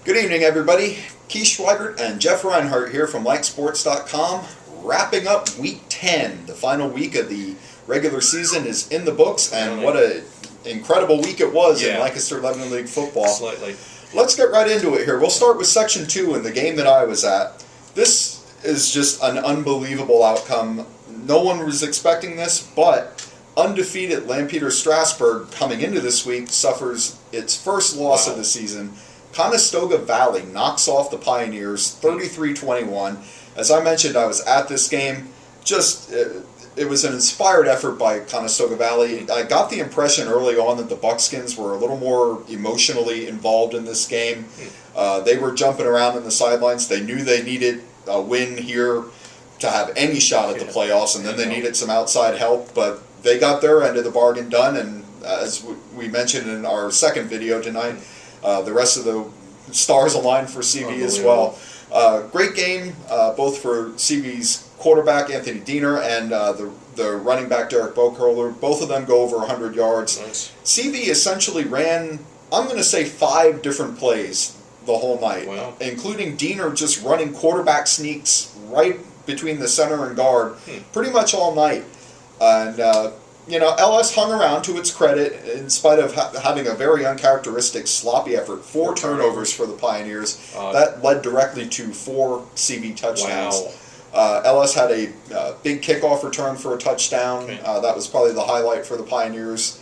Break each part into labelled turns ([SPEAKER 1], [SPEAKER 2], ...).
[SPEAKER 1] Good evening, everybody. Keith Schweigert and Jeff Reinhardt here from LikeSports.com, wrapping up Week 10. The final week of the regular season is in the books, and what an incredible week it was in Lancaster Lebanon League football.
[SPEAKER 2] Slightly.
[SPEAKER 1] Let's get right into it here. We'll start with Section 2 in the game that I was at. This is just an unbelievable outcome. No one was expecting this, but undefeated Lampeter Strasburg coming into this week suffers its first loss of the season. Conestoga Valley knocks off the Pioneers 33-21. As I mentioned, I was at this game. It was an inspired effort by Conestoga Valley. I got the impression early on that the Buckskins were a little more emotionally involved in this game. They were jumping around in the sidelines. They knew they needed a win here to have any shot at the playoffs, and then they needed some outside help, but they got their end of the bargain done, and as we mentioned in our second video tonight, the rest of the stars aligned for CV as well. Great game, both for CV's quarterback, Anthony Diener, and the running back, Derek Bokerler. Both of them go over 100 yards.
[SPEAKER 2] Nice.
[SPEAKER 1] CV essentially ran, I'm going to say, 5 different plays the whole night, including Diener just running quarterback sneaks right between the center and guard pretty much all night. And LS hung around to its credit in spite of having a very uncharacteristic sloppy effort. 4 turnovers for the Pioneers. That led directly to 4 CV touchdowns. LS had a big kickoff return for a touchdown. That was probably the highlight for the Pioneers.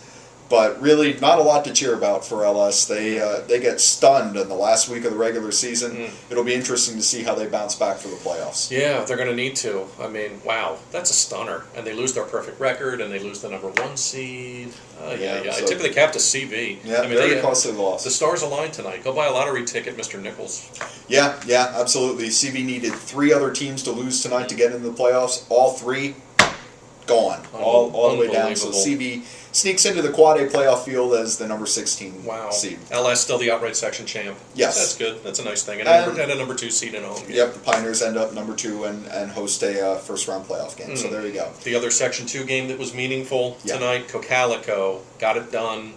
[SPEAKER 1] But really, not a lot to cheer about for LS. They get stunned in the last week of the regular season. It'll be interesting to see how they bounce back for the playoffs.
[SPEAKER 2] Yeah, they're going to need to. I mean, wow, that's a stunner. And they lose their perfect record, and they lose the number 1 seed. So I tip the cap to CV.
[SPEAKER 1] Yeah, I mean, very costly loss.
[SPEAKER 2] The stars aligned tonight. Go buy a lottery ticket, Mr. Nichols.
[SPEAKER 1] Yeah, absolutely. CV needed 3 other teams to lose tonight to get into the playoffs. All 3 gone, all the way down. So CV sneaks into the Quad A playoff field as the number 16 seed.
[SPEAKER 2] LS still the outright section champ.
[SPEAKER 1] Yes.
[SPEAKER 2] That's good. That's a nice thing. And a number 2 seed in home game.
[SPEAKER 1] Yep, the Pioneers end up number 2 and host a first-round playoff game. So there you go.
[SPEAKER 2] The other Section 2 game that was meaningful tonight, Cocalico got it done.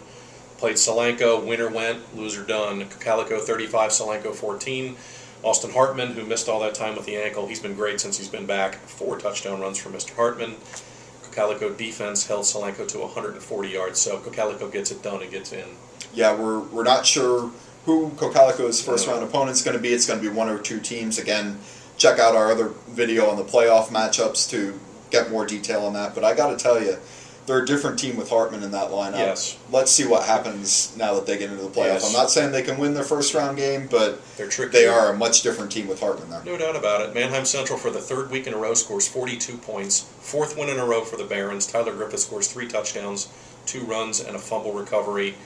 [SPEAKER 2] Played Solanco, winner went, loser done. Cocalico 35, Solanco 14. Austin Hartman, who missed all that time with the ankle, he's been great since he's been back. 4 touchdown runs for Mr. Hartman. Cocalico defense held Solanco to 140 yards, so Cocalico gets it done and gets in.
[SPEAKER 1] Yeah, we're not sure who Cocalico's first-round opponent's going to be. It's going to be 1 or 2 teams. Again, check out our other video on the playoff matchups to get more detail on that. But I got to tell you, they're a different team with Hartman in that lineup.
[SPEAKER 2] Yes.
[SPEAKER 1] Let's see what happens now that they get into the playoff.
[SPEAKER 2] Yes.
[SPEAKER 1] I'm not saying they can win their first-round game, but
[SPEAKER 2] they're tricky.
[SPEAKER 1] They are a much different team with Hartman there.
[SPEAKER 2] No doubt about it. Mannheim Central, for the 3rd week in a row, scores 42 points. 4th win in a row for the Barons. Tyler Griffith scores 3 touchdowns, 2 runs, and a fumble recovery.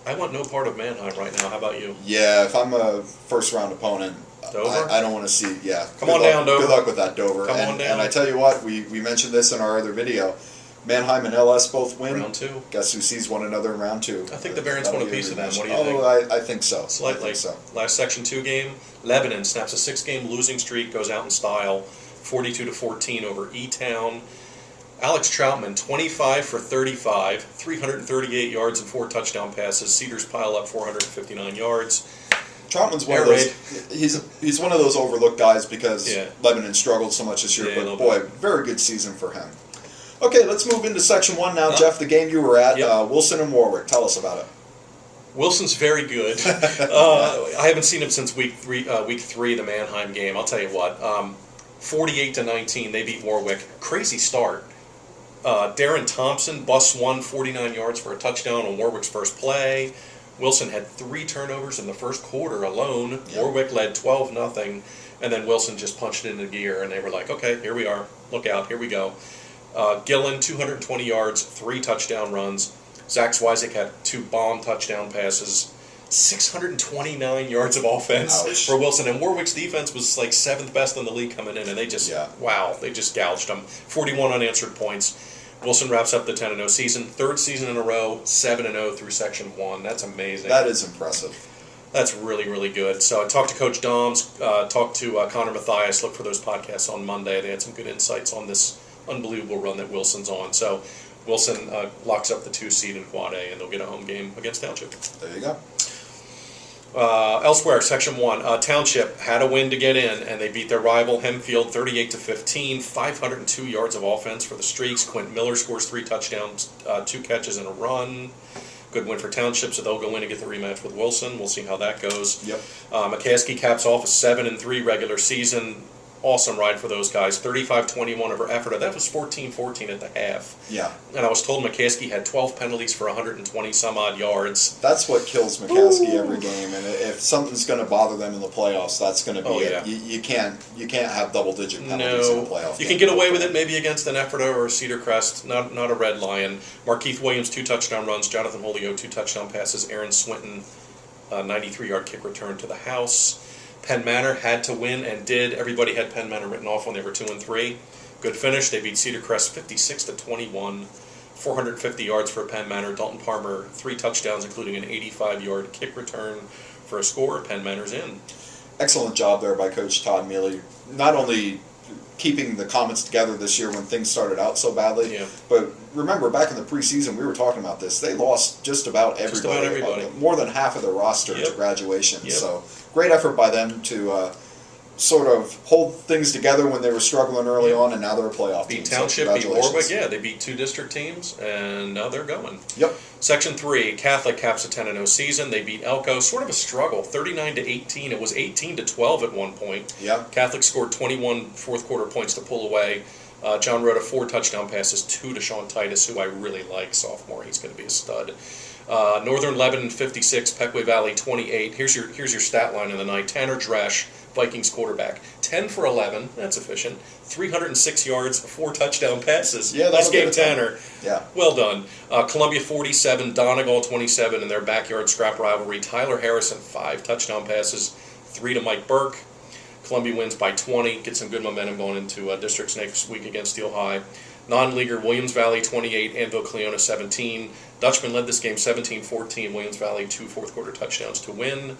[SPEAKER 2] I want no part of Mannheim right now. How about you?
[SPEAKER 1] Yeah, if I'm a first-round opponent,
[SPEAKER 2] Dover?
[SPEAKER 1] I don't want to see,
[SPEAKER 2] Come on down, Dover.
[SPEAKER 1] Good luck with that, Dover.
[SPEAKER 2] Come on down.
[SPEAKER 1] And I tell you what, we mentioned this in our other video. Mannheim and LS both win.
[SPEAKER 2] Round 2.
[SPEAKER 1] Guess who sees one another in round 2?
[SPEAKER 2] I think the Barons want a piece of that. What do you think?
[SPEAKER 1] I think so.
[SPEAKER 2] Slightly.
[SPEAKER 1] I think so.
[SPEAKER 2] Last Section 2 game, Lebanon snaps a 6-game losing streak, goes out in style, 42-14 over E-Town. Alex Troutman, 25 for 35, 338 yards and 4 touchdown passes. Cedars pile up 459 yards.
[SPEAKER 1] Troutman's one of those. He's one of those overlooked guys because Lebanon struggled so much this year.
[SPEAKER 2] Yeah,
[SPEAKER 1] but boy, very good season for him. Okay, let's move into Section 1 now, Jeff. The game you were at, Wilson and Warwick. Tell us about it.
[SPEAKER 2] Wilson's very good. I haven't seen him since week 3, the Mannheim game. I'll tell you what. 48-19, they beat Warwick. Crazy start. Darren Thompson busts 49 yards for a touchdown on Warwick's first play. Wilson had 3 turnovers in the first quarter alone. Warwick led 12-0, and then Wilson just punched it into gear, and they were like, okay, here we are. Look out, here we go. Gillen, 220 yards, 3 touchdown runs. Zach Swizik had 2 bomb touchdown passes. 629 yards of offense for Wilson. And Warwick's defense was like 7th best in the league coming in, and they just, they just gouged them. 41 unanswered points. Wilson wraps up the 10-0 season. 3rd season in a row, 7-0 through Section 1. That's amazing.
[SPEAKER 1] That is impressive.
[SPEAKER 2] That's really, really good. So I talked to Coach Doms, talked to Connor Mathias. Look for those podcasts on Monday. They had some good insights on this unbelievable run that Wilson's on. So Wilson locks up the 2 seed in Quad A, and they'll get a home game against Township.
[SPEAKER 1] There you go.
[SPEAKER 2] Elsewhere, Section 1, Township had a win to get in, and they beat their rival Hempfield 38-15, 502 yards of offense for the Streaks. Quint Miller scores 3 touchdowns, 2 catches, and a run. Good win for Township, so they'll go in and get the rematch with Wilson. We'll see how that goes.
[SPEAKER 1] Yep.
[SPEAKER 2] McCaskey caps off a 7-3 regular season. Awesome ride for those guys. 35-21 over Ephrata. That was 14-14 at the half.
[SPEAKER 1] Yeah.
[SPEAKER 2] And I was told McCaskey had 12 penalties for 120 some odd yards.
[SPEAKER 1] That's what kills McCaskey every game, and if something's going to bother them in the playoffs, that's going to be it. You can't have double-digit penalties in the playoff.
[SPEAKER 2] You can get away with it maybe against an Ephrata or a Cedar Crest, not a Red Lion. Markeith Williams 2 touchdown runs, Jonathan Holio 2 touchdown passes, Aaron Swinton 93-yard kick return to the house. Penn Manor had to win and did. Everybody had Penn Manor written off when they were 2-3. Good finish. They beat Cedar Crest 56-21. 450 yards for Penn Manor. Dalton Palmer 3 touchdowns, including an 85-yard kick return for a score. Penn Manor's in.
[SPEAKER 1] Excellent job there by Coach Todd Mealy. Not only keeping the Comets together this year when things started out so badly, but remember back in the preseason we were talking about this. They lost just about everybody. More than half of their roster to graduation. So great effort by them to sort of hold things together when they were struggling early on, and now they're a playoff team.
[SPEAKER 2] Beat Township, beat Warwick, they beat 2 district teams, and now they're going.
[SPEAKER 1] Yep.
[SPEAKER 2] Section 3, Catholic caps a 10-0 season. They beat Elko, sort of a struggle, 39-18. It was 18-12 at one point.
[SPEAKER 1] Yeah.
[SPEAKER 2] Catholic scored 21 fourth-quarter points to pull away. John Rhoda 4 touchdown passes, 2 to Sean Titus, who I really like, sophomore. He's going to be a stud. Northern Lebanon 56, Pequea Valley 28. Here's your stat line of the night. Tanner Dresch, Vikings quarterback, 10 for 11. That's efficient. 306 yards, 4 touchdown passes.
[SPEAKER 1] Yeah,
[SPEAKER 2] nice game, Tanner.
[SPEAKER 1] Yeah.
[SPEAKER 2] Well done. Columbia 47, Donegal 27 in their backyard scrap rivalry. Tyler Harrison 5 touchdown passes, 3 to Mike Burke. Columbia wins by 20. Get some good momentum going into districts next week against Steel High. Non-leaguer Williams Valley 28, Anvil Cleona 17. Dutchman led this game 17-14. Williams Valley 2 fourth-quarter touchdowns to win.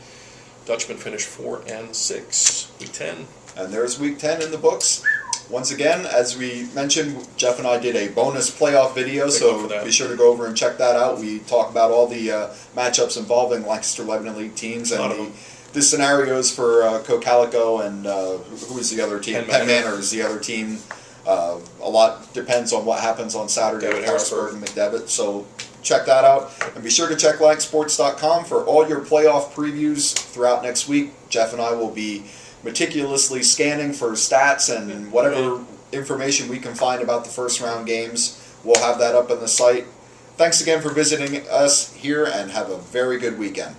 [SPEAKER 2] Dutchman finished 4-6. Week 10.
[SPEAKER 1] And there's Week 10 in the books. Once again, as we mentioned, Jeff and I did a bonus playoff video, so be sure to go over and check that out. We talk about all the matchups involving Lancaster Lebanon League teams and the scenarios for Cocalico and who is the other team? Penn Manor is the other team. A lot depends on what happens on Saturday with Harrisburg and McDevitt, so check that out. And be sure to check LankSports.com for all your playoff previews throughout next week. Jeff and I will be meticulously scanning for stats and whatever information we can find about the first round games. We'll have that up on the site. Thanks again for visiting us here, and have a very good weekend.